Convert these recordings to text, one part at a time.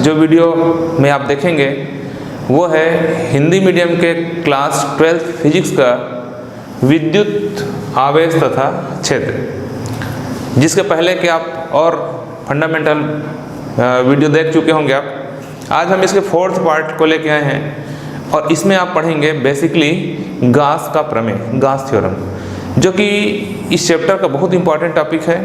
जो वीडियो में आप देखेंगे वो है हिंदी मीडियम के क्लास 12th फिजिक्स का विद्युत आवेश तथा क्षेत्र, जिसके पहले के आप और फंडामेंटल वीडियो देख चुके होंगे आप। आज हम इसके 4th पार्ट को लेके आए हैं और इसमें आप पढ़ेंगे बेसिकली गास का प्रमेय, गास थ्योरम, जो कि इस चैप्टर का बहुत इंपॉर्टेंट टॉपिक है।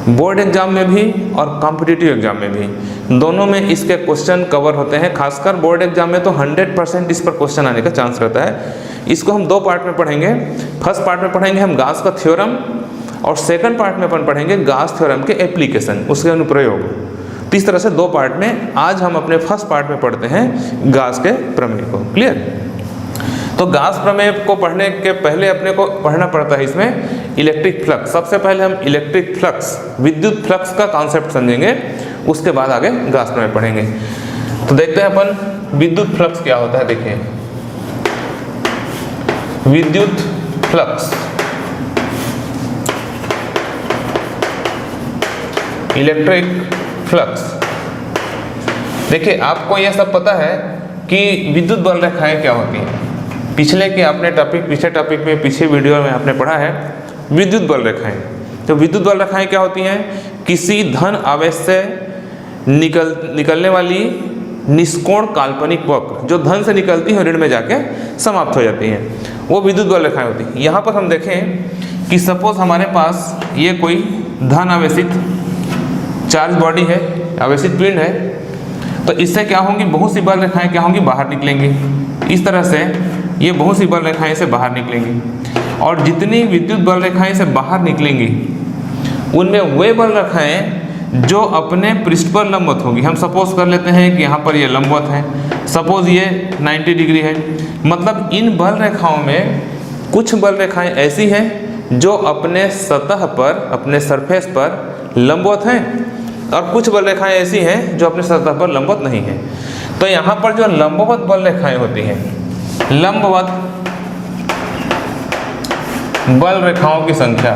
बोर्ड एग्जाम में भी और कॉम्पिटिटिव एग्जाम में भी, दोनों में इसके क्वेश्चन कवर होते हैं। खासकर बोर्ड एग्जाम में तो 100% इस पर क्वेश्चन आने का चांस रहता है। इसको हम 2 पार्ट में पढ़ेंगे। फर्स्ट पार्ट में पढ़ेंगे हम गास का थ्योरम और सेकंड पार्ट में अपन पढ़ेंगे गास थ्योरम के एप्लीकेशन, उसके अनुप्रयोग। तो इस तरह से 2 पार्ट में आज हम अपने फर्स्ट पार्ट में पढ़ते हैं गास के प्रमेय को। क्लियर? तो गास प्रमेय को पढ़ने के पहले अपने को पढ़ना पड़ता है इसमें इलेक्ट्रिक फ्लक्स। सबसे पहले हम इलेक्ट्रिक फ्लक्स, विद्युत फ्लक्स का कॉन्सेप्ट समझेंगे, उसके बाद आगे गास प्रमेय पढ़ेंगे। तो देखते हैं अपन विद्युत फ्लक्स क्या होता है। देखिए, विद्युत फ्लक्स, इलेक्ट्रिक फ्लक्स। देखिए, आपको यह सब पता है कि विद्युत बल रेखाएं क्या होती हैं। पिछले टॉपिक में पिछले वीडियो में आपने पढ़ा है विद्युत बल रेखाएं। तो विद्युत बल रेखाएं क्या होती हैं? किसी धन आवेश से निकलने वाली निष्कोण काल्पनिक वक्र, जो धन से निकलती है ऋण में जाके समाप्त हो जाती हैं, वो विद्युत बल रेखाएं होती हैं। यहाँ पर हम देखें कि सपोज हमारे पास ये कोई धन आवेशित चार्ज बॉडी है, आवेशित पिंड है, तो इससे क्या होंगी, बहुत सी बल रेखाएं क्या होंगी, बाहर निकलेंगी। इस तरह से ये बहुत सी बल रेखाएं से बाहर निकलेंगी और जितनी विद्युत बल रेखाएं से बाहर निकलेंगी उनमें वे बल रेखाएं जो अपने पृष्ठ पर लंबवत होगी। हम सपोज कर लेते हैं कि यहाँ पर ये लंबवत है, सपोज ये 90 डिग्री है। मतलब इन बल रेखाओं में कुछ बल रेखाएं ऐसी हैं जो अपने सतह पर, अपने सरफेस पर लंबवत हैं और कुछ बल रेखाएं ऐसी हैं जो अपने सतह पर लंबवत नहीं हैं। तो यहाँ पर जो लंबवत बल रेखाएं होती हैं, लंबवत बल रेखाओं की संख्या,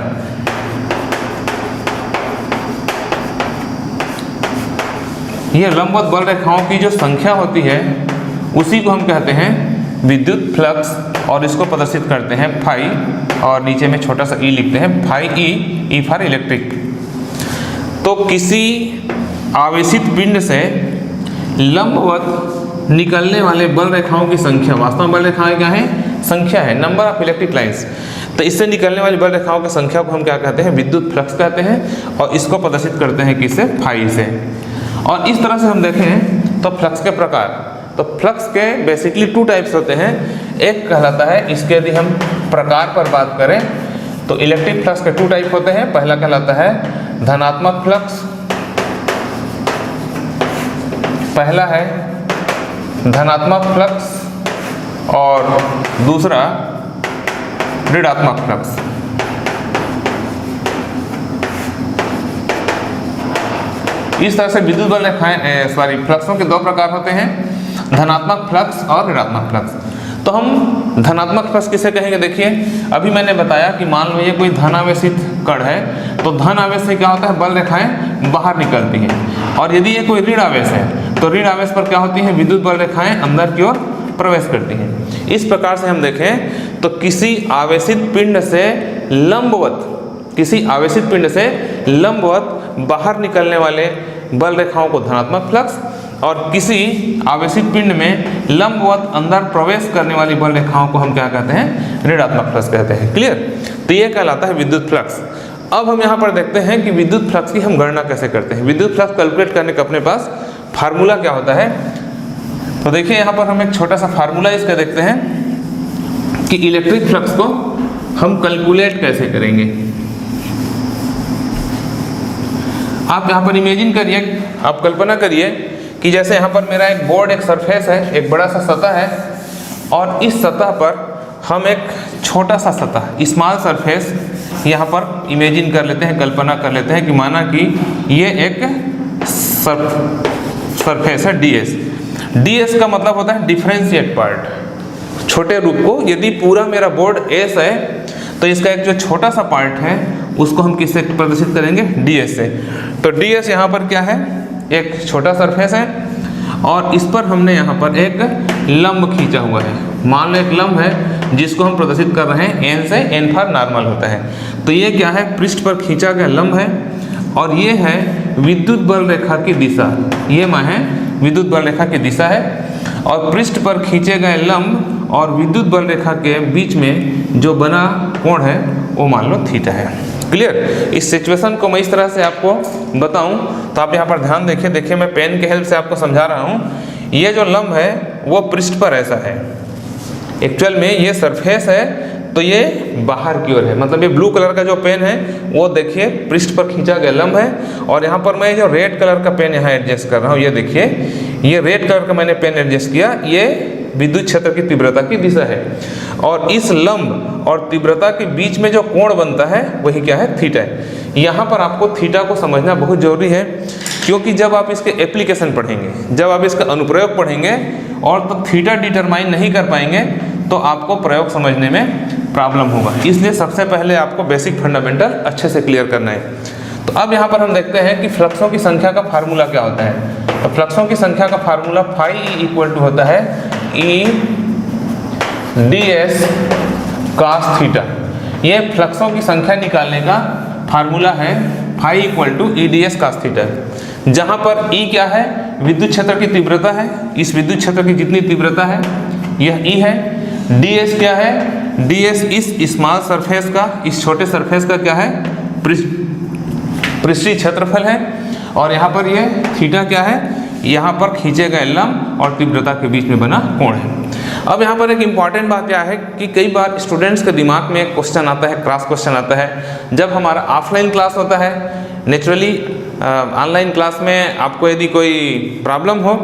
ये लंबवत बल रेखाओं की जो संख्या होती है उसी को हम कहते हैं विद्युत फ्लक्स और इसको प्रदर्शित करते हैं फाई, और नीचे में छोटा सा ई लिखते हैं, फाई ई फॉर इलेक्ट्रिक। तो किसी आवेशित पिंड से लंबवत निकलने वाले बल रेखाओं की संख्या, वास्तव में बल रेखाएं क्या है, संख्या है, नंबर ऑफ इलेक्ट्रिक लाइंस। तो इससे निकलने वाली बल रेखाओं की संख्या को हम क्या कहते हैं, विद्युत फ्लक्स कहते हैं, और इसको प्रदर्शित करते हैं किससे, फाई से। और इस तरह से हम देखें तो फ्लक्स के प्रकार, तो फ्लक्स के बेसिकली 2 टाइप्स होते हैं। एक कहलाता है, इसके यदि हम प्रकार पर बात करें तो इलेक्ट्रिक फ्लक्स के 2 टाइप होते हैं। पहला कहलाता है धनात्मक फ्लक्स, पहला है धनात्मक फ्लक्स और दूसरा ऋणात्मक फ्लक्स। इस तरह से विद्युत बल रेखाएं फ्लक्सों के 2 प्रकार होते हैं, धनात्मक फ्लक्स और ऋणात्मक फ्लक्स। तो हम धनात्मक फ्लक्स किसे कहेंगे? देखिए, अभी मैंने बताया कि मान लो ये कोई धन आवेशित कण है, तो धन आवेश से क्या होता है, बल रेखाएं बाहर निकलती हैं। और यदि ये कोई ऋण आवेश है तो ऋण आवेश पर क्या होती हैं, विद्युत बल रेखाएं अंदर की ओर प्रवेश करती हैं। इस प्रकार से हम देखें तो किसी आवेशित पिंड से लंबवत बाहर निकलने वाले बल रेखाओं को धनात्मक फ्लक्स, और किसी आवेशित पिंड में लंबवत अंदर प्रवेश करने वाली बल रेखाओं को हम क्या कहते हैं, ऋणात्मक फ्लक्स कहते हैं। क्लियर? तो ये कहलाता है विद्युत फ्लक्स। अब हम यहाँ पर देखते हैं कि विद्युत फ्लक्स की हम गणना कैसे करते हैं। विद्युत फ्लक्स कैलकुलेट करने का अपने पास फार्मूला क्या होता है। तो देखिए, यहाँ पर हम एक छोटा सा फार्मूला इसका देखते हैं कि इलेक्ट्रिक फ्लक्स को हम कैलकुलेट कैसे करेंगे। आप यहाँ पर इमेजिन करिए, आप कल्पना करिए कि जैसे यहाँ पर मेरा एक बोर्ड, एक सरफेस है, एक बड़ा सा सतह है, और इस सतह पर हम एक छोटा सा सतह, स्मॉल सरफेस यहाँ पर इमेजिन कर लेते हैं, कल्पना कर लेते हैं कि माना कि ये एक सरफेस है ds। ds का मतलब होता है डिफरेंशिएट पार्ट, छोटे रूप को। यदि पूरा मेरा बोर्ड S है तो इसका एक जो छोटा सा पार्ट है उसको हम किससे प्रदर्शित करेंगे, ds से। तो ds यहाँ पर क्या है, एक छोटा सरफेस है और इस पर हमने यहाँ पर एक लंब खींचा हुआ है। मान लो एक लंब है जिसको हम प्रदर्शित कर रहे हैं एन से, एन फॉर नॉर्मल होता है। तो ये क्या है, पृष्ठ पर खींचा गया लंब है और ये है विद्युत बल रेखा की दिशा। ये है विद्युत बल रेखा की दिशा है और पृष्ठ पर खींचे गए लंब और विद्युत बल रेखा के बीच में जो बना कोण है वो मान लो थीटा है। क्लियर। इस सिचुएशन को मैं इस तरह से आपको बताऊं तो आप यहाँ पर ध्यान देखिए मैं पेन के हेल्प से आपको समझा रहा हूँ। ये जो लंब है वो पृष्ठ पर ऐसा है, एक्चुअल में ये सरफेस है तो ये बाहर की ओर है, मतलब ये ब्लू कलर का जो पेन है वो देखिए पृष्ठ पर खींचा गया लंब है और यहाँ पर मैं जो रेड कलर का पेन यहाँ एडजस्ट कर रहा हूँ, ये देखिए ये रेड कलर का मैंने पेन एडजस्ट किया, ये विद्युत क्षेत्र की तीव्रता की दिशा है और इस लंब और तीव्रता के बीच में जो कोण बनता है वही क्या है, थीटा है। यहाँ पर आपको थीटा को समझना बहुत जरूरी है क्योंकि जब आप इसके एप्लीकेशन पढ़ेंगे, जब आप इसका अनुप्रयोग पढ़ेंगे और तो थीटा डिटरमाइन नहीं कर पाएंगे तो आपको प्रयोग समझने में प्रॉब्लम होगा। इसलिए सबसे पहले आपको बेसिक फंडामेंटल अच्छे से क्लियर करना है। तो अब यहाँ पर हम देखते हैं कि फ्लक्सों की संख्या का फार्मूला क्या होता है। तो फ्लक्सों की संख्या का फार्मूला फाई इक्वल टू होता है E D S cos theta. ये फ्लक्सों की संख्या निकालने का फार्मूला है, phi equal to E D S cos theta, जहाँ पर ई क्या है, विद्युत क्षेत्र की तीव्रता है। इस विद्युत क्षेत्र की जितनी तीव्रता है यह ई है। डी एस क्या है, डी एस इस स्मॉल सरफेस का, इस छोटे सरफेस का क्या है, पृष्ठीय क्षेत्रफल है और यहाँ पर ये थीटा क्या है, यहाँ पर खींचे गए लंब और तीव्रता के बीच में बना कोण है। अब यहाँ पर एक इम्पॉर्टेंट बात क्या है कि कई बार स्टूडेंट्स के दिमाग में एक क्वेश्चन आता है, क्रॉस क्वेश्चन आता है जब हमारा ऑफलाइन क्लास होता है। नेचुरली ऑनलाइन क्लास में आपको यदि कोई प्रॉब्लम हो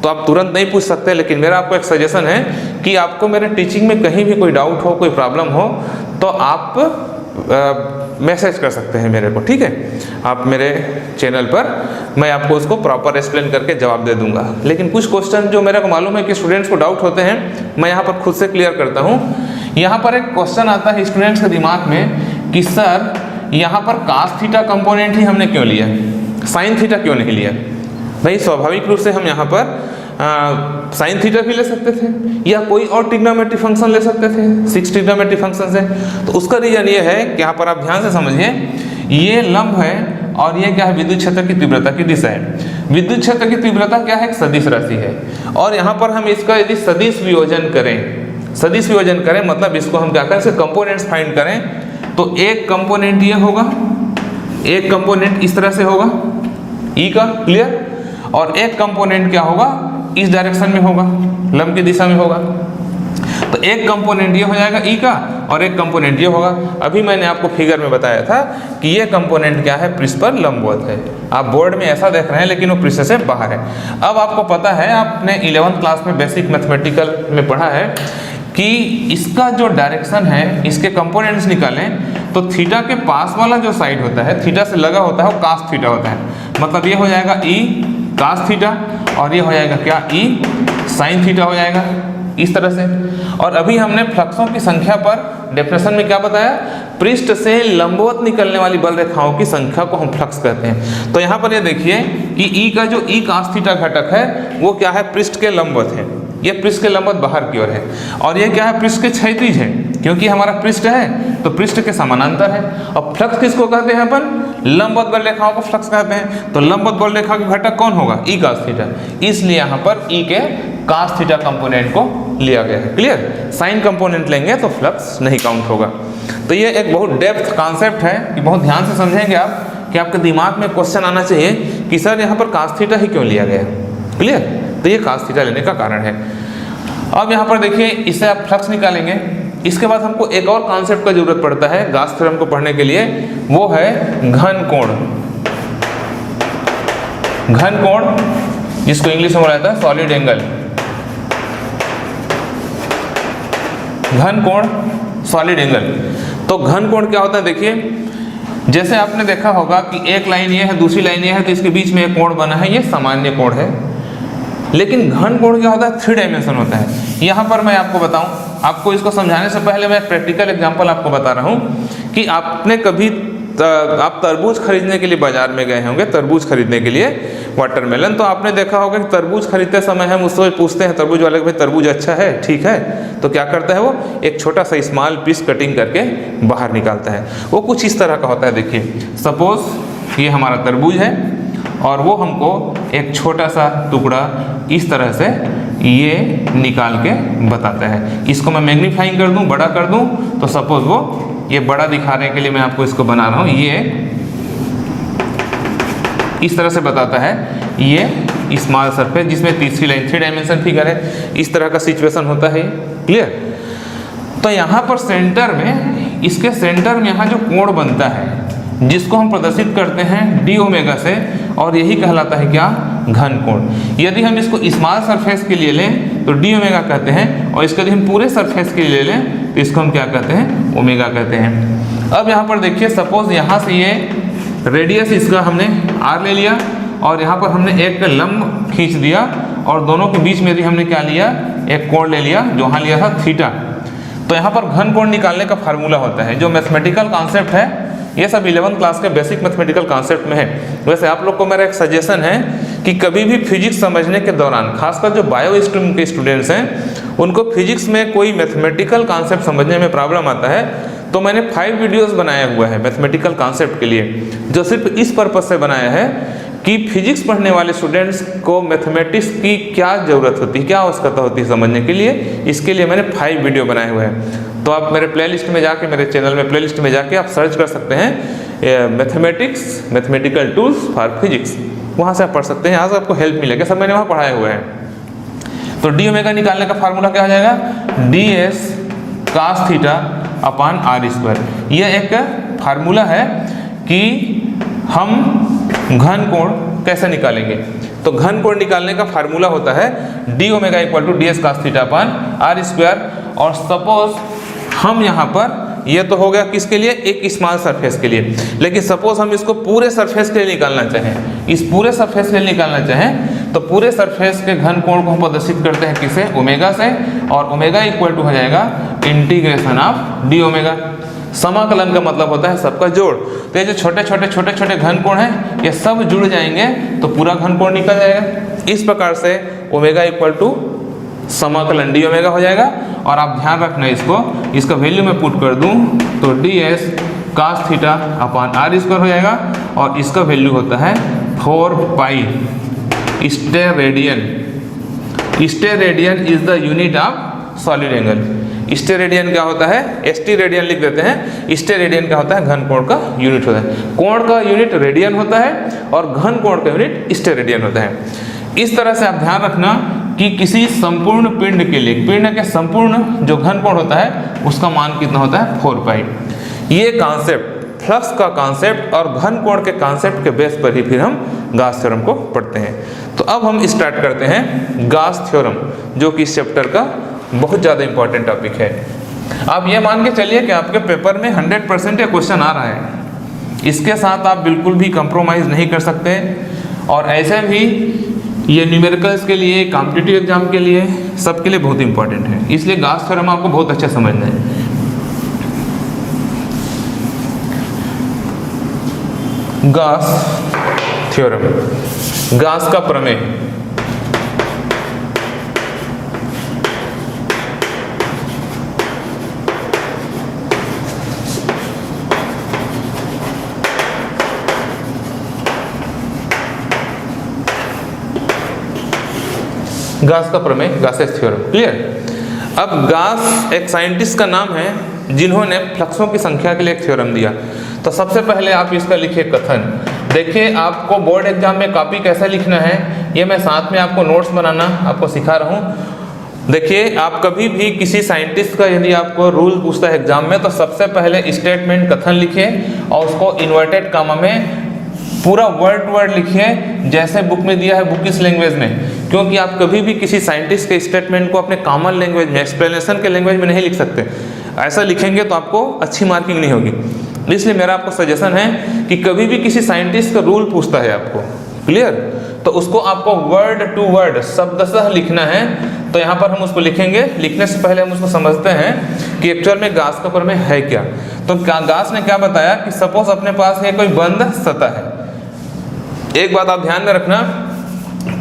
तो आप तुरंत नहीं पूछ सकते, लेकिन मेरा आपको एक सजेशन है कि आपको मेरे टीचिंग में कहीं भी कोई डाउट हो, कोई प्रॉब्लम हो तो आप मैसेज कर सकते हैं मेरे को, ठीक है। आप मेरे चैनल पर मैं आपको उसको प्रॉपर एक्सप्लेन करके जवाब दे दूंगा। लेकिन कुछ क्वेश्चन जो मेरे को मालूम है कि स्टूडेंट्स को डाउट होते हैं, मैं यहाँ पर खुद से क्लियर करता हूँ। यहाँ पर एक क्वेश्चन आता है स्टूडेंट्स के दिमाग में कि सर यहाँ पर cos थीटा कंपोनेंट ही हमने क्यों लिया, साइन थीटा क्यों नहीं लिया। भाई स्वाभाविक रूप से हम यहाँ पर साइन थीटा भी ले सकते थे या कोई और ट्रिग्नोमेट्री फंक्शन ले सकते थे, 6 ट्रिग्नोमेट्री फंक्शन से। तो उसका रीजन ये है कि यहाँ पर आप ध्यान से समझिए, ये लंब है और ये क्या है, विद्युत क्षेत्र की तीव्रता की दिशा है। विद्युत क्षेत्र की तीव्रता क्या है, एक सदिश राशि है और यहाँ पर हम इसका यदि सदिश वियोजन करें, सदिश वियोजन करें मतलब इसको हम क्या करें, इसके कंपोनेंट्स फाइंड करें तो एक कंपोनेंट ये होगा, एक कंपोनेंट इस तरह से होगा ई का, क्लियर, और एक कंपोनेंट क्या होगा, इस डायरेक्शन में होगा, लंब की दिशा में होगा। तो एक कंपोनेंट ये हो जाएगा ई का और एक कंपोनेंट ये होगा। अभी मैंने आपको फिगर में बताया था कि ये कंपोनेंट क्या है, पृष्ठ पर लंबवत है। आप बोर्ड में ऐसा देख रहे हैं लेकिन वो पृष्ठ से बाहर है। अब आपको पता है, आपने 11th क्लास में बेसिक मैथमेटिकल में पढ़ा है कि इसका जो डायरेक्शन है, इसके कंपोनेंट्स निकालें तो थीटा के पास वाला जो साइड होता है, थीटा से लगा होता है, वो cos थीटा होता है। मतलब ये हो जाएगा ई cos थीटा और ये हो जाएगा क्या, ई sin थीटा हो जाएगा इस तरह से। और अभी हमने फ्लक्सों की संख्या पर डेफिनेशन में क्या बताया, पृष्ठ से लंबवत निकलने वाली बल रेखाओं की संख्या को हम फ्लक्स कहते हैं। तो यहाँ पर ये देखिए कि ई का जो ई cos थीटा घटक है वो क्या है, पृष्ठ के लंबवत है। ये पृष्ठ के लंबवत बाहर की ओर है और ये क्या है, पृष्ठ के क्षैतिज है, क्योंकि हमारा पृष्ठ है तो पृष्ठ के समानांतर है। और फ्लक्स किसको कहते हैं अपन, लंबवत बल रेखाओं को फ्लक्स कहते हैं। तो लंबवत बल रेखा का घटक कौन होगा, ई cos थीटा, इसलिए यहाँ पर ई के cos थीटा कंपोनेंट को लिया गया है। क्लियर। साइन कंपोनेंट लेंगे तो फ्लक्स नहीं काउंट होगा। तो ये एक बहुत डेप्थ कॉन्सेप्ट है कि बहुत ध्यान से समझेंगे आप कि आपके दिमाग में क्वेश्चन आना चाहिए कि सर यहाँ पर cos थीटा ही क्यों लिया गया। क्लियर। तो ये cos थीटा लेने का कारण है। अब यहाँ पर देखिए, इससे आप फ्लक्स निकालेंगे। इसके बाद हमको एक और कॉन्सेप्ट का जरूरत पड़ता है गॉस थ्योरम को पढ़ने के लिए, वो है घन कोण। घन कोण जिसको इंग्लिश में बोला जाता है सॉलिड एंगल। घन कोण, सॉलिड एंगल। तो घन कोण क्या होता है, देखिए जैसे आपने देखा होगा कि एक लाइन ये है, दूसरी लाइन ये है, तो इसके बीच में एक कोण बना है, ये सामान्य कोण है। लेकिन घन कोण क्या होता है, 3 डायमेंशन होता है। यहाँ पर मैं आपको बताऊँ, आपको इसको समझाने से पहले मैं प्रैक्टिकल एग्जांपल आपको बता रहा हूँ कि आपने कभी आप तरबूज खरीदने के लिए बाजार में गए होंगे, तरबूज खरीदने के लिए, वाटरमेलन। तो आपने देखा होगा कि तरबूज खरीदते समय हम उससे पूछते हैं तरबूज वाले, भाई तरबूज अच्छा है, ठीक है, तो क्या करता है वो एक छोटा सा स्मॉल पीस कटिंग करके बाहर निकालता है। वो कुछ इस तरह का होता है। देखिए सपोज ये हमारा तरबूज है और वो हमको एक छोटा सा टुकड़ा इस तरह से ये निकाल के बताता है। इसको मैं मैग्नीफाइंग कर दूं, बड़ा कर दूं, तो सपोज वो ये बड़ा दिखाने के लिए मैं आपको इसको बना रहा हूँ, ये इस तरह से बताता है, ये स्मॉल सरफेस जिसमें तीसरी लाइन 3 डायमेंशन फिगर है, इस तरह का सिचुएशन होता है। क्लियर? तो यहाँ पर सेंटर में, इसके सेंटर में यहाँ जो कोण बनता है जिसको हम प्रदर्शित करते हैं डी ओमेगा से, और यही कहलाता है क्या? घन कोण। यदि हम इसको स्मॉल सरफेस के लिए लें तो डी ओमेगा कहते हैं, और इसको यदि हम पूरे सरफेस के लिए लें तो इसको हम क्या कहते हैं? ओमेगा कहते हैं। अब यहाँ पर देखिए सपोज यहाँ से ये रेडियस इसका हमने आर ले लिया और यहाँ पर हमने एक लंब खींच दिया और दोनों के बीच में यदि हमने क्या लिया? एक कोण ले लिया, जो यहाँ लिया था थीटा। तो यहाँ पर घन कोण निकालने का फार्मूला होता है, जो मैथमेटिकल कॉन्सेप्ट है, ये सब 11th क्लास के बेसिक मैथमेटिकल कॉन्सेप्ट में है। वैसे आप लोग को मेरा एक सजेशन है कि कभी भी फिजिक्स समझने के दौरान, खासकर जो बायो स्ट्रीम के स्टूडेंट्स हैं, उनको फिजिक्स में कोई मैथमेटिकल कॉन्सेप्ट समझने में प्रॉब्लम आता है, तो मैंने 5 वीडियोस बनाया हुआ है मैथमेटिकल कॉन्सेप्ट के लिए, जो सिर्फ इस पर्पज से बनाया है कि फिजिक्स पढ़ने वाले स्टूडेंट्स को मैथमेटिक्स की क्या ज़रूरत होती है, क्या आवश्यकता होती है समझने के लिए। इसके लिए मैंने 5 वीडियो बनाए हुए हैं। तो आप मेरे प्लेलिस्ट में जाके, मेरे चैनल में प्लेलिस्ट में जाके आप सर्च कर सकते हैं mathematics, mathematical tools for physics, वहाँ से आप पढ़ सकते हैं। यहाँ से आपको हेल्प मिलेगा, सब मैंने वहाँ पढ़ाए हुए हैं। तो डी ओमेगा निकालने का फार्मूला क्या हो जाएगा? D S cos theta upon R square. यह एक फार्मूला है कि हम घन कोण कैसे निकालेंगे। तो घन कोण निकालने का फार्मूला होता है D omega equal to D S cos theta upon R square. और सपोज हम यहाँ पर, ये तो हो गया किसके लिए? एक स्मॉल सरफेस के लिए। लेकिन सपोज हम इसको पूरे सरफेस के लिए निकालना चाहें, इस पूरे सरफेस के लिए निकालना चाहें, तो पूरे सरफेस के घन कोण को हम प्रदर्शित करते हैं किसे? ओमेगा से। और ओमेगा इक्वल टू हो जाएगा इंटीग्रेशन ऑफ डी ओमेगा। समाकलन का मतलब होता है सबका जोड़। तो ये जो छोटे छोटे घन कोण हैं, ये सब जुड़ जाएंगे तो पूरा घन कोण निकल जाएगा। इस प्रकार से ओमेगा इक्वल टू समाकलन डी ओमेगा हो जाएगा। और आप ध्यान रखना इसको, इसका वैल्यू मैं पुट कर दूं तो D S cos theta upon R square हो जाएगा, और इसका वैल्यू होता है 4 pi steradian. Steradian is the unit of solid angle. Steradian क्या होता है? एसटी रेडियन लिख देते हैं। स्टेरेडियन क्या होता है? घन कोण का यूनिट होता है। कोण का यूनिट रेडियन होता है और घन कोण का यूनिट स्टेरेडियन होता है। इस तरह से आप ध्यान रखना कि किसी संपूर्ण पिंड के लिए, पिंड के संपूर्ण जो घन कोण होता है उसका मान कितना होता है? 4 पाई। ये कॉन्सेप्ट, फ्लक्स का कॉन्सेप्ट और घन कोण के कॉन्सेप्ट के बेस पर ही फिर हम गॉस थ्योरम को पढ़ते हैं। तो अब हम स्टार्ट करते हैं गॉस थ्योरम, जो कि इस चैप्टर का बहुत ज़्यादा इंपॉर्टेंट टॉपिक है। आप ये मान के चलिए कि आपके पेपर में 100% ये क्वेश्चन आ रहा है, इसके साथ आप बिल्कुल भी कंप्रोमाइज़ नहीं कर सकते। और ऐसे भी ये न्यूमेरिकल्स के लिए, कॉम्पिटिटिव एग्जाम के लिए, सब के लिए बहुत इंपॉर्टेंट है। इसलिए गॉस थ्योरम आपको बहुत अच्छा समझना है। गॉस थ्योरम, गॉस का प्रमेय। गॉस का प्रमेय, गॉसेस थ्योरम। क्लियर? अब गॉस एक साइंटिस्ट का नाम है जिन्होंने फ्लक्सों की संख्या के लिए एक थ्योरम दिया। तो सबसे पहले आप इसका लिखिए कथन। देखिए आपको बोर्ड एग्जाम में कॉपी कैसे लिखना है, ये मैं साथ में आपको नोट्स बनाना आपको सिखा रहा हूँ। देखिए आप कभी भी किसी साइंटिस्ट का यदि आपको रूल पूछता है एग्जाम में, तो सबसे पहले स्टेटमेंट कथन लिखिए और उसको इन्वर्टेड कामा में पूरा वर्ड टू वर्ड लिखिए जैसे बुक में दिया है, बुक इस लैंग्वेज में। क्योंकि आप कभी भी किसी साइंटिस्ट के स्टेटमेंट को अपने कॉमन लैंग्वेज में, एक्सप्लेनेशन के लैंग्वेज में नहीं लिख सकते। ऐसा लिखेंगे तो आपको अच्छी मार्किंग नहीं होगी। इसलिए मेरा आपको सजेशन है कि कभी भी किसी साइंटिस्ट का रूल पूछता है आपको, क्लियर, तो उसको आपको वर्ड टू वर्ड शब्दशः लिखना है। तो यहाँ पर हम उसको लिखेंगे। लिखने से पहले हम उसको समझते हैं कि एक्चुअल में गॉस का प्रमेय है क्या। तो गास ने क्या बताया कि सपोज अपने पास है कोई बंद सतह है। एक बात आप ध्यान में रखना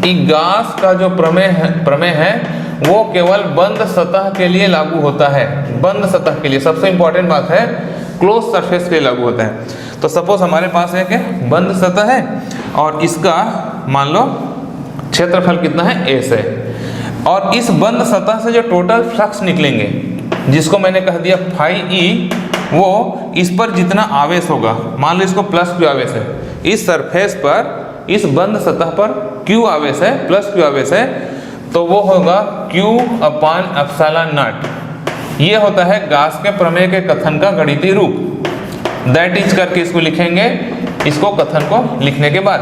कि गास का जो प्रमेय है वो केवल बंद सतह के लिए लागू होता है। बंद सतह के लिए, सबसे इंपॉर्टेंट बात है, क्लोज सरफेस के लिए लागू होता है। तो सपोज हमारे पास एक बंद सतह है और इसका मान लो क्षेत्रफल कितना है, एस है, और इस बंद सतह से जो टोटल फ्लक्स निकलेंगे, जिसको मैंने कह दिया फाई ई, वो इस पर जितना आवेश होगा, मान लो इसको प्लस क्यू आवेश है, इस सरफेस पर, इस बंद सतह पर क्यू आवेश है, प्लस क्यू आवेश है, तो वो होगा Q अपान एप्सिलॉन नॉट। ये होता है गास के प्रमेय के कथन का गणितीय रूप। दैट इज करके इसको लिखेंगे, इसको कथन को लिखने के बाद।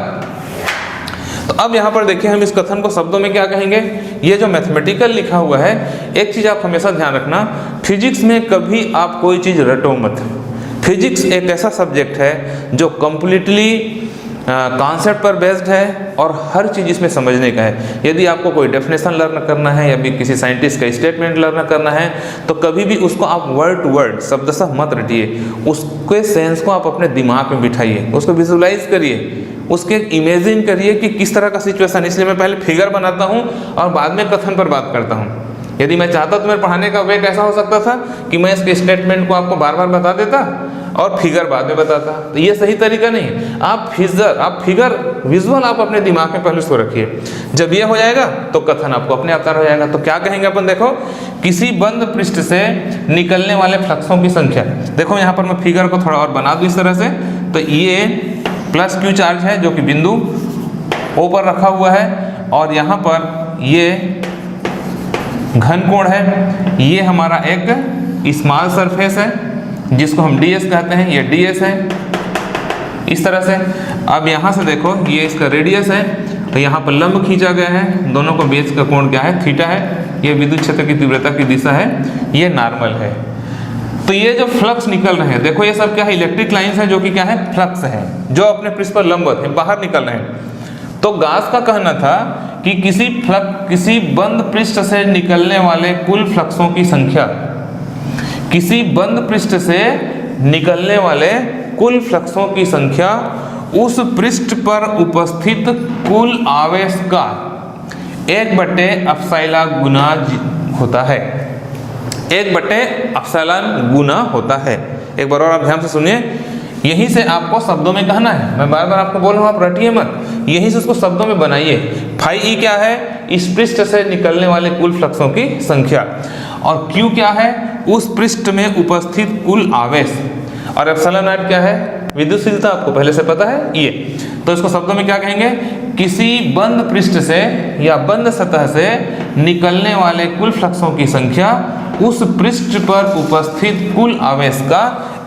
तो अब यहाँ पर देखिए हम इस कथन को शब्दों में क्या कहेंगे। ये जो मैथमेटिकल लिखा हुआ है, एक चीज आप हमेशा ध्यान रखना, फिजिक्स में कभी आप कोई चीज रटो मत। फिजिक्स एक ऐसा सब्जेक्ट है जो कंप्लीटली कॉन्सेप्ट पर बेस्ड है और हर चीज़ इसमें समझने का है। यदि आपको कोई डेफिनेशन लर्न करना है या भी किसी साइंटिस्ट का स्टेटमेंट लर्न करना है, तो कभी भी उसको आप वर्ड टू वर्ड शब्दशः मत रटिए, उसके सेंस को आप अपने दिमाग में बिठाइए, उसको विजुलाइज करिए, उसके इमेजिन करिए कि किस तरह का सिचुएशन। इसलिए मैं पहले फिगर बनाता हूँ और बाद में कथन पर बात करता हूँ। यदि मैं चाहता तो मेरे पढ़ाने का वे कैसा हो सकता था कि मैं इसके स्टेटमेंट को आपको बार बार बता देता और फिगर बाद में बताता। तो ये सही तरीका नहीं। आप फिगर विजुअल आप अपने दिमाग में पहले उसको रखिए। जब ये हो जाएगा तो कथन आपको अपने आप हो जाएगा। तो क्या कहेंगे अपन, देखो, किसी बंद पृष्ठ से निकलने वाले फ्लक्सों की संख्या। देखो यहाँ पर मैं फिगर को थोड़ा और बना दूँ इस तरह से। तो ये प्लस क्यू चार्ज है जो कि बिंदु ओ पर रखा हुआ है, और यहाँ पर ये घन कोण है, ये हमारा एक स्मॉल सरफेस है जिसको हम ds कहते हैं, ये ds है इस तरह से। अब यहाँ से देखो ये इसका रेडियस है, तो यहाँ पर लंब खींचा गया है, दोनों को बीच का कोण क्या है, थीटा है। ये विद्युत क्षेत्र की तीव्रता की दिशा है, ये नॉर्मल है। तो ये जो फ्लक्स निकल रहे हैं, देखो ये सब क्या है, इलेक्ट्रिक लाइंस है जो कि क्या है, फ्लक्स है, जो अपने पृष्ठ पर लंबवत है, बाहर निकल रहे हैं। तो गास का कहना था कि किसी बंद पृष्ठ से निकलने वाले कुल फ्लक्सों की संख्या, किसी बंद पृष्ठ से निकलने वाले कुल फ्लक्सों की संख्या उस पृष्ठ पर उपस्थित कुल आवेश का 1/ε गुना होता है। 1/ε गुना होता है। एक बार और आप ध्यान से सुनिए, यहीं से आपको शब्दों में कहना है। मैं बार बार आपको बोल रहा हूँ, आप रटिए मत, यहीं से उसको शब्दों में बनाइए। फाई ई क्या है, इस पृष्ठ से निकलने वाले कुल फ्लक्सों की संख्या, और क्यू क्या है, उस पृष्ठ में उपस्थित कुल आवेश, और एप्सिलॉन नॉट क्या है, विद्युतशीलता, आपको पहले से पता है ये। तो इसको शब्दों में क्या कहेंगे, किसी बंद पृष्ठ से या बंद सतह से निकलने वाले कुल फ्लक्सों की संख्या उस पृष्ठ पर उपस्थित कुल आवेश का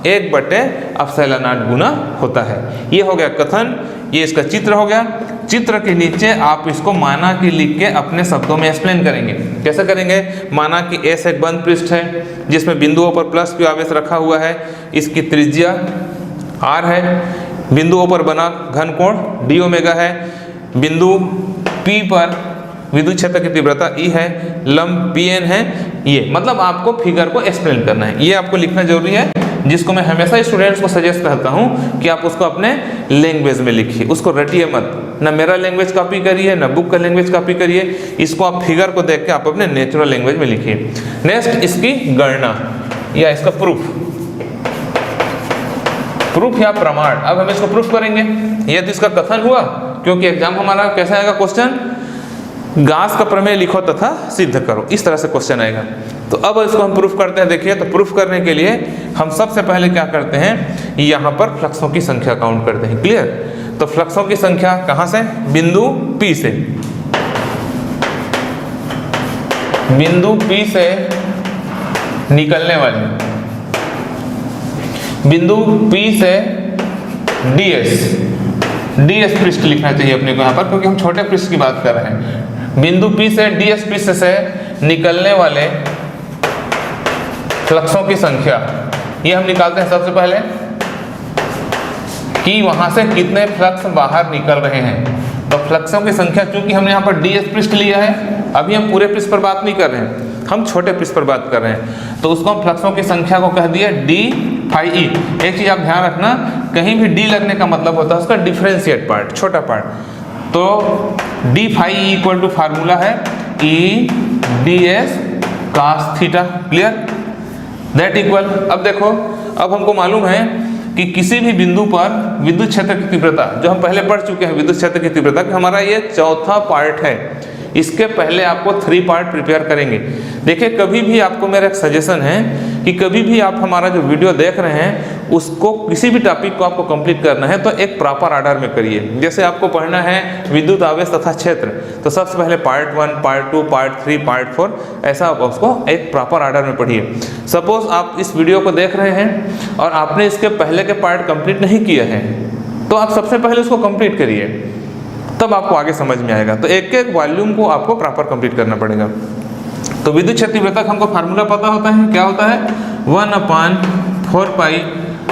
1/ε गुना होता है। ये हो गया कथन, ये इसका चित्र हो गया। चित्र के नीचे आप इसको माना कि लिख के अपने शब्दों में एक्सप्लेन करेंगे। कैसे करेंगे, माना कि एस एक बंद पृष्ठ है जिसमें बिंदुओं पर प्लस क्यू आवेश रखा हुआ है, इसकी त्रिज्या r है, बिंदुओं पर बना घन कोण d ओमेगा है, बिंदु P पर विद्युत क्षेत्र की तीव्रता E है, लंब Pn है। ये मतलब आपको फिगर को एक्सप्लेन करना है, ये आपको लिखना जरूरी है, जिसको मैं हमेशा स्टूडेंट्स को सजेस्ट करता हूँ कि आप उसको अपने लैंग्वेज में लिखिए, उसको रटिए मत। ना मेरा लैंग्वेज कॉपी करिए, ना बुक का लैंग्वेज कॉपी करिए, इसको आप फिगर को देख के आप अपने नेचुरल लैंग्वेज में लिखिए। नेक्स्ट, इसकी गणना या इसका प्रूफ या प्रमाण। अब हम इसको प्रूफ करेंगे। यदि इसका कथन हुआ, क्योंकि एग्जाम हमारा कैसा आएगा क्वेश्चन, गास का प्रमेय लिखो तथा सिद्ध करो, इस तरह से क्वेश्चन आएगा। तो अब इसको हम प्रूफ करते हैं। देखिए, तो प्रूफ करने के लिए हम सबसे पहले क्या करते हैं, यहाँ पर फ्लक्सों की संख्या काउंट करते हैं। क्लियर। तो फ्लक्सों की संख्या कहाँ से, बिंदु P से, बिंदु P से निकलने वाली, बिंदु P से ds पृष्ठ लिखना चाहिए अपने को यहाँ पर, क्योंकि हम छोटे पृष्ठ की बात कर रहे हैं। बिंदु P से ds पृष्ठ से निकलने वाले फ्लक्सों की संख्या, ये हम निकालते हैं सबसे पहले कि वहां से कितने फ्लक्स बाहर निकल रहे हैं। तो फ्लक्सों की संख्या, चूंकि हमने यहाँ पर ds पृष्ठ लिया है, अभी हम पूरे पृष्ठ पर बात नहीं कर रहे हैं, हम छोटे पृष्ठ पर बात कर रहे हैं, तो उसको हम फ्लक्सों की संख्या को कह दिया d फाई ई। एक चीज आप ध्यान रखना, कहीं भी डी लगने का मतलब होता है उसका डिफरेंशिएट पार्ट, छोटा पार्ट। तो D phi E equal to formula है E D S cos theta. Clear? That equal, अब देखो, अब हमको मालूम है कि किसी भी बिंदु पर विद्युत क्षेत्र की तीव्रता, जो हम पहले पढ़ चुके हैं विद्युत क्षेत्र की तीव्रता, कि हमारा ये चौथा पार्ट है। इसके पहले आपको 3 पार्ट प्रिपेयर करेंगे। देखिए, कभी भी आपको मेरा एक सजेशन है कि कभी भी आप हमारा जो वीडियो देख रहे हैं उसको, किसी भी टॉपिक को आपको कंप्लीट करना है तो एक प्रॉपर ऑर्डर में करिए। जैसे आपको पढ़ना है विद्युत आवेश तथा क्षेत्र, तो सबसे पहले पार्ट 1, पार्ट 2, पार्ट 3, पार्ट 4, ऐसा आप उसको एक प्रॉपर ऑर्डर में पढ़िए। सपोज आप इस वीडियो को देख रहे हैं और आपने इसके पहले के पार्ट कंप्लीट नहीं किए हैं, तो आप सबसे पहले उसको कंप्लीट करिए, तब आपको आगे समझ में आएगा। तो एक एक वॉल्यूम को आपको प्रॉपर कंप्लीट करना पड़ेगा। तो विद्युत क्षेत्र तीव्रता का हमको फार्मूला पता होता है, क्या होता है? 1/4 पाई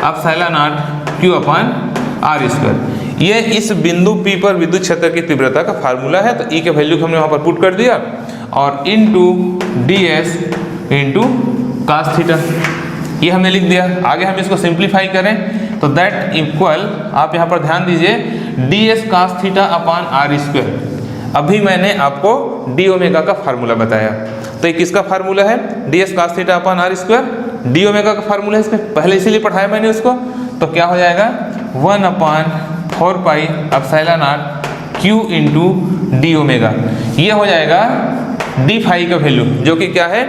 एप्सिलॉन नॉट Q अपान R स्क्वायर। ये इस बिंदु P पर विद्युत क्षेत्र की तीव्रता का फार्मूला है। तो E के वैल्यू को हमने वहाँ पर पुट कर दिया और into ds into cos theta, ये हमने लिख दिया। आगे हम इसको सिंप्लीफाई करें तो दैट इक्वल, आप यहाँ पर ध्यान दीजिए, ds cos theta upon R square. अभी मैंने आपको डी ओमेगा का फार्मूला बताया, तो ये किसका फार्मूला है? ds cos theta upon R square. D omega का फार्मूला है, इसमें पहले इसीलिए पढ़ाया मैंने उसको। तो क्या हो जाएगा? 1/4 pi epsilon naught Q into D omega. ये हो जाएगा डी फाई का वैल्यू, जो कि क्या है?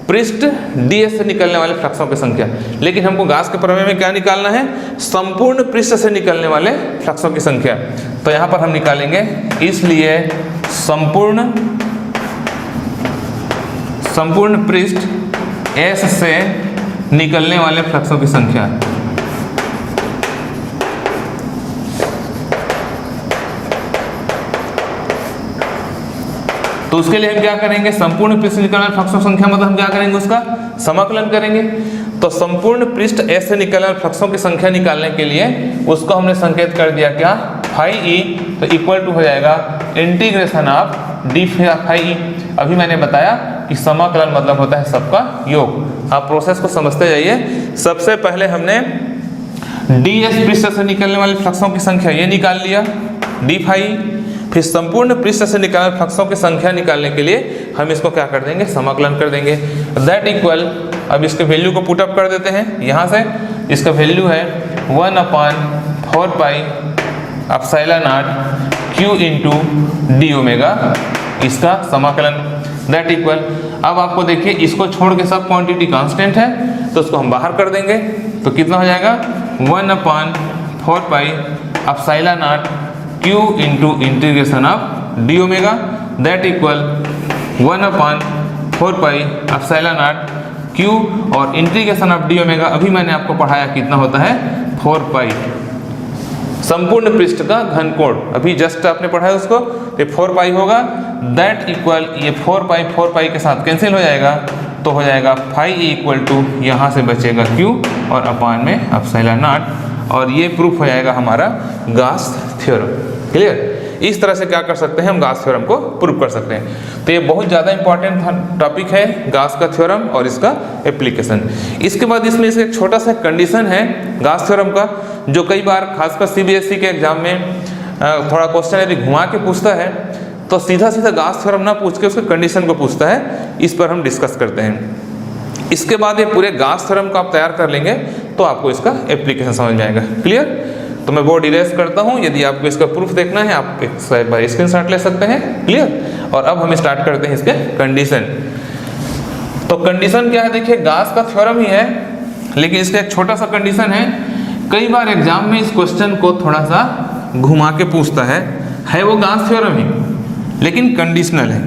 पृष्ठ ds से निकलने वाले फ्लक्सों की संख्या। लेकिन हमको गाउस के प्रमेय में क्या निकालना है? संपूर्ण पृष्ठ से निकलने वाले फ्लक्सों की संख्या। तो यहाँ पर हम निकालेंगे, इसलिए संपूर्ण पृष्ठ S से निकलने वाले फ्लक्सों की संख्या। तो उसके लिए हम क्या करेंगे? संपूर्ण पृष्ठ से निकलने वाले फ्लक्सों की संख्या, मतलब हम क्या करेंगे? उसका समाकलन करेंगे। तो संपूर्ण पृष्ठ S से निकलने वाले फ्लक्सों की संख्या निकालने के लिए उसको हमने संकेत कर दिया क्या? Phi E. तो इक्वल टू हो जाएगा integration of D phi E. अभी मैंने बताया कि समाकलन मतलब होता है सबका योग। आप प्रोसेस को समझते जाइए। सबसे पहले हमने ds पृष्ठ से निकलने वाले फ्लक्सों की संख्या ये निकाल लिया, डी फाई। फिर संपूर्ण पृष्ठ से निकलने वाले फ्लक्सों की संख्या निकालने के लिए हम इसको क्या कर देंगे? समाकलन कर देंगे। दैट इक्वल, अब इसके वैल्यू को पुट अप कर देते हैं यहाँ से। इसका वैल्यू है 1/4 pi epsilon naught Q into D omega, इसका समाकलन। दैट इक्वल, अब आपको देखिए इसको छोड़ के सब क्वांटिटी कांस्टेंट है, तो उसको हम बाहर कर देंगे। तो कितना हो जाएगा? 1/4 pi epsilon naught Q into integration of D omega. That equal 1/4 pi epsilon naught Q और इंटीग्रेशन ऑफ डी ओमेगा। अभी मैंने आपको पढ़ाया कितना होता है? 4 पाई। संपूर्ण पृष्ठ का घनकोण अभी जस्ट आपने पढ़ा है उसको, ये 4 पाई होगा। दैट इक्वल, ये 4 पाई के साथ कैंसिल हो जाएगा, तो हो जाएगा फाई इक्वल टू, यहाँ से बचेगा Q और अपान में एप्सिलॉन नॉट, और ये प्रूफ हो जाएगा हमारा गाउस थ्योरम। क्लियर? इस तरह से क्या कर सकते हैं? हम गाउस थ्योरम को प्रूव कर सकते हैं। तो ये बहुत ज़्यादा इंपॉर्टेंट टॉपिक है गाउस का थ्योरम और इसका एप्लीकेशन। इसके बाद इसमें इसका एक छोटा सा कंडीशन है गाउस थ्योरम का, जो कई बार खासकर CBSE के एग्जाम में थोड़ा क्वेश्चन यदि घुमा के पूछता है तो सीधा सीधा गाउस थ्योरम ना पूछ के उसके कंडीशन को पूछता है। इस पर हम डिस्कस करते हैं। इसके बाद ये पूरे गाउस थ्योरम को आप तैयार कर लेंगे तो आपको इसका एप्लीकेशन समझ में आएगा। क्लियर? तो मैं बोर्ड इरेज करता हूँ। यदि आपको इसका प्रूफ देखना है आप एक बार स्क्रीनशॉट ले सकते हैं। क्लियर? और अब हम स्टार्ट करते हैं इसके कंडीशन। तो कंडीशन क्या है? देखिए गाउस का थ्योरम ही है, लेकिन इसका एक छोटा सा कंडीशन है। कई बार एग्जाम में इस क्वेश्चन को थोड़ा सा घुमा के पूछता है वो गाउस थ्योरम ही, लेकिन कंडीशनल है।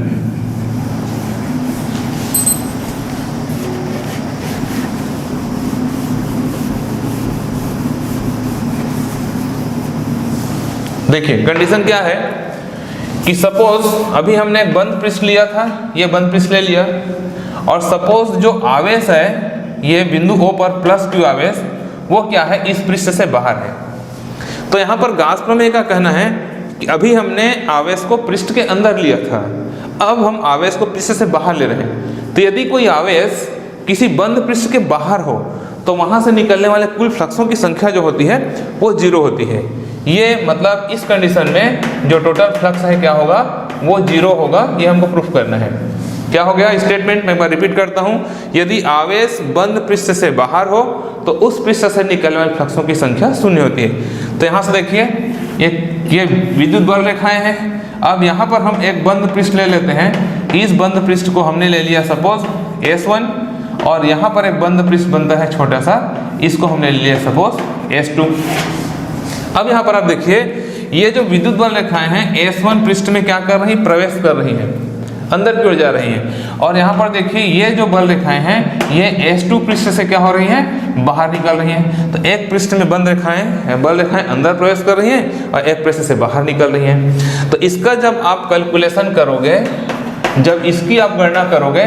देखिए कंडीशन क्या है कि सपोज अभी हमने एक बंद पृष्ठ लिया था, ये बंद पृष्ठ ले लिया, और सपोज जो आवेश है ये बिंदु O पर प्लस Q आवेश, वो क्या है? इस पृष्ठ से बाहर है। तो यहाँ पर गाउस प्रमेय का कहना है कि अभी हमने आवेश को पृष्ठ के अंदर लिया था, अब हम आवेश को पृष्ठ से बाहर ले रहे हैं। तो यदि कोई आवेश किसी बंद पृष्ठ के बाहर हो तो वहाँ से निकलने वाले कुल फ्लक्सों की संख्या जो होती है वो 0 होती है। ये मतलब इस कंडीशन में जो टोटल फ्लक्स है क्या होगा, वो 0 होगा। ये हमको प्रूफ करना है। क्या हो गया स्टेटमेंट, मैं एक बार रिपीट करता हूँ। यदि आवेश बंद पृष्ठ से बाहर हो तो उस पृष्ठ से निकलने वाले फ्लक्सों की संख्या 0 होती है। तो यहाँ से देखिए ये विद्युत बल रेखाएं हैं। अब यहाँ पर हम एक बंद पृष्ठ ले लेते हैं। इस बंद पृष्ठ को हमने ले लिया सपोज S1, और यहाँ पर एक बंद पृष्ठ बनता है छोटा सा, इसको हमने ले लिया सपोज S2। अब यहाँ पर आप देखिए ये जो विद्युत बल रेखाएं हैं S1 पृष्ठ में क्या कर रही, प्रवेश कर रही हैं, अंदर की ओर जा रही हैं। और यहाँ पर देखिए ये जो बल रेखाएं हैं ये S2 पृष्ठ से क्या हो रही हैं, बाहर निकल रही हैं। तो एक पृष्ठ में बल रेखाएं अंदर प्रवेश कर रही हैं और एक पृष्ठ से बाहर निकल रही हैं। तो इसका जब आप कैलकुलेशन करोगे, जब इसकी आप गणना करोगे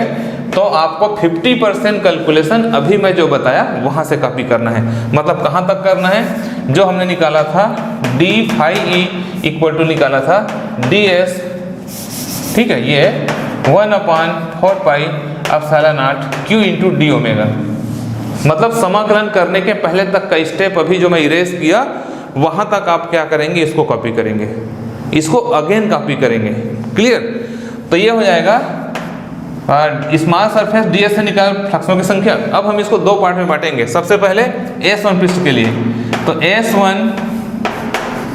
तो आपको 50% कैलकुलेशन अभी मैं जो बताया वहाँ से कॉपी करना है। मतलब कहाँ तक करना है, जो हमने निकाला था d phi e equal to निकाला था ds, ठीक है, ये 1/4 pi epsilon naught q into D omega. मतलब समाकलन करने के पहले तक का स्टेप अभी जो मैं इरेज किया वहाँ तक आप क्या करेंगे, इसको कॉपी करेंगे, इसको अगेन कॉपी करेंगे। क्लियर? तो ये हो जाएगा स्मॉल सरफेस ds से निकाल फ्लक्सों की संख्या। अब हम इसको दो पार्ट में बांटेंगे। सबसे पहले S1 पृष्ठ के लिए, तो S1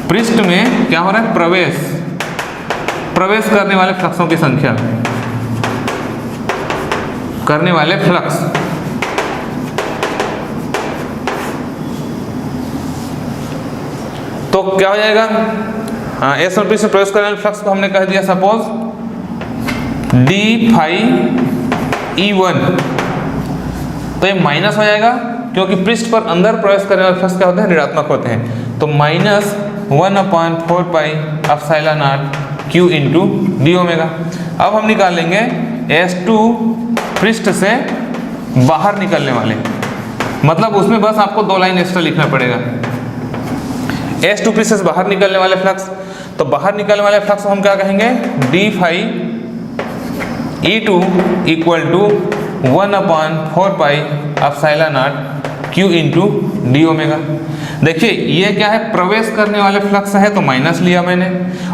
पृष्ठ में क्या हो रहा है, प्रवेश करने वाले फ्लक्सों की संख्या, करने वाले फ्लक्स। तो क्या हो जाएगा, हाँ, S1 पृष्ठ में प्रवेश करने वाले फ्लक्स को हमने कह दिया सपोज d phi E1। तो ये माइनस हो जाएगा क्योंकि पृष्ठ पर अंदर प्रवेश करने वाले फ्लक्स क्या होते हैं, ऋणात्मक होते हैं। तो minus 1/4 pi epsilon naught q into D omega. अब हम निकालेंगे S2 पृष्ठ से बाहर निकलने वाले, मतलब उसमें बस आपको 2 लाइन एक्स्ट्रा लिखना पड़ेगा। S2 पृष्ठ से बाहर निकलने वाले फ्लक्स, तो बाहर निकलने वाले फ्लक्स को हम क्या कहेंगे, d phi E2 equal to 1/4 pi epsilon naught q into D omega. देखिए ये क्या है, प्रवेश करने वाले फ्लक्स है तो माइनस लिया मैंने,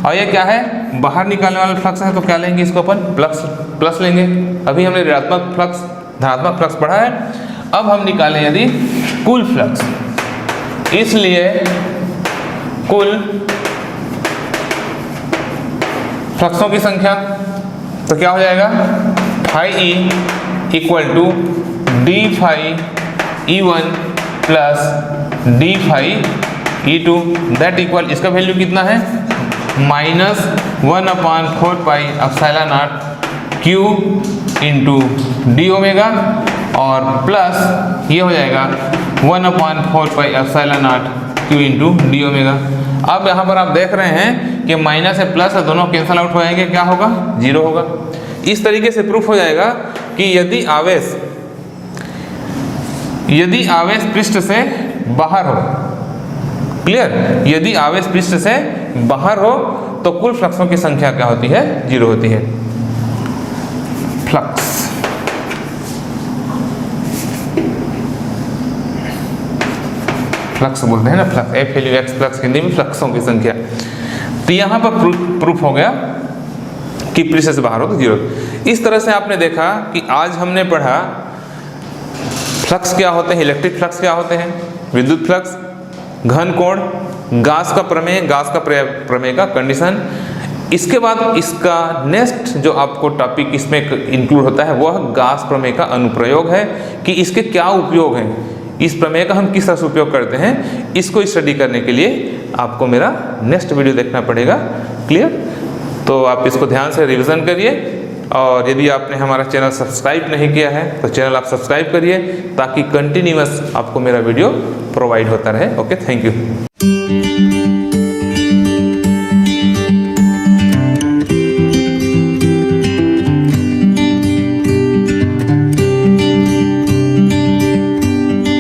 और ये क्या है, बाहर निकालने वाले फ्लक्स है तो क्या लेंगे, इसको अपन प्लस लेंगे। अभी हमने ऋणात्मक फ्लक्स धनात्मक फ्लक्स पढ़ा है। अब हम निकालें यदि कुल फ्लक्स, इसलिए कुल फ्लक्सों की संख्या, तो क्या हो जाएगा, phi e equal to d phi E1 plus d phi E2 that equal, इसका वैल्यू कितना है, minus 1/4 pi epsilon naught q into D omega, और प्लस ये हो जाएगा 1/4 pi epsilon naught q into D omega. अब यहाँ पर आप देख रहे हैं कि माइनस से प्लस है, दोनों कैंसल आउट हो जाएंगे, क्या होगा, 0 होगा। इस तरीके से प्रूफ हो जाएगा कि यदि आवेश पृष्ठ से बाहर हो, क्लियर, यदि आवेश पृष्ठ से बाहर हो तो कुल फ्लक्सों की संख्या क्या होती है, 0 होती है। फ्लक्स बोलते हैं ना, फ्लक्स F फ्लक्स हिंदी में फ्लक्सों की संख्या। तो यहाँ पर प्रूफ हो गया कि पृष्ठ से बाहर हो तो 0। इस तरह से आपने देखा कि आज हमने पढ़ा फ्लक्स क्या होते हैं, इलेक्ट्रिक फ्लक्स क्या होते हैं, विद्युत फ्लक्स, घन कोण, गास का प्रमेय का कंडीशन। इसके बाद इसका नेक्स्ट जो आपको टॉपिक इसमें इंक्लूड होता है वह गास प्रमेय का अनुप्रयोग है कि इसके क्या उपयोग हैं, इस प्रमेय का हम किस तरह से उपयोग करते हैं। इसको स्टडी करने के लिए आपको मेरा नेक्स्ट वीडियो देखना पड़ेगा। क्लियर? तो आप इसको ध्यान से रिवीजन करिए, और यदि आपने हमारा चैनल सब्सक्राइब नहीं किया है तो चैनल आप सब्सक्राइब करिए ताकि कंटिन्यूअस आपको मेरा वीडियो प्रोवाइड होता रहे। Okay, thank you.